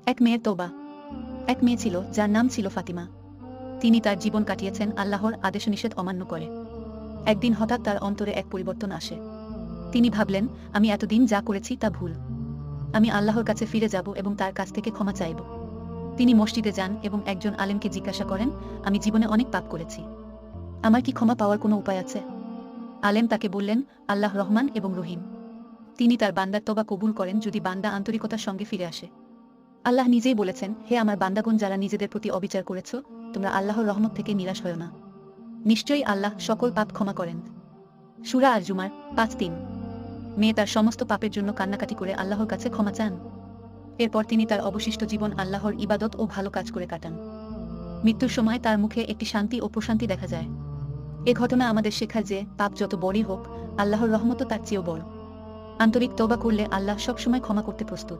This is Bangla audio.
এক মেয়ের তওবা। এক মেয়ে ছিল যার নাম ছিল ফাতিমা। তিনি তার জীবন কাটিয়েছেন আল্লাহর আদেশ নিষেধ অমান্য করে। একদিন হঠাৎ তার অন্তরে এক পরিবর্তন আসে। তিনি ভাবলেন, আমি এতদিন যা করেছি তা ভুল। আমি আল্লাহর কাছে ফিরে যাব এবং তার কাছ থেকে ক্ষমা চাইব। তিনি মসজিদে যান এবং একজন আলেমকে জিজ্ঞাসা করেন, আমি জীবনে অনেক পাপ করেছি, আমার কি ক্ষমা পাওয়ার কোনো উপায় আছে? আলেম তাকে বললেন, আল্লাহ রহমান এবং রহিম। তিনি তার বান্দার তওবা কবুল করেন যদি বান্দা আন্তরিকতার সঙ্গে ফিরে আসে। আল্লাহ নিজেই বলেছেন, হে আমার বান্দাগণ, যারা নিজেদের প্রতি অবিচার করেছ, তোমরা আল্লাহর রহমত থেকে নিরাশ হয়ো না। নিশ্চয়ই আল্লাহ সকল পাপ ক্ষমা করেন। সূরা আল-জুমার ৫:৩। মেয়ে তার সমস্ত পাপের জন্য কান্নাকাটি করে আল্লাহর কাছে ক্ষমা চান। এরপর তিনি তার অবশিষ্ট জীবন আল্লাহর ইবাদত ও ভালো কাজ করে কাটান। মৃত্যুর সময় তার মুখে একটি শান্তি ও প্রশান্তি দেখা যায়। এ ঘটনা আমাদের শেখায় যে পাপ যত বড়ই হোক, আল্লাহর রহমতও তার চেয়েও বড়। আন্তরিক তওবা করলে আল্লাহ সবসময় ক্ষমা করতে প্রস্তুত।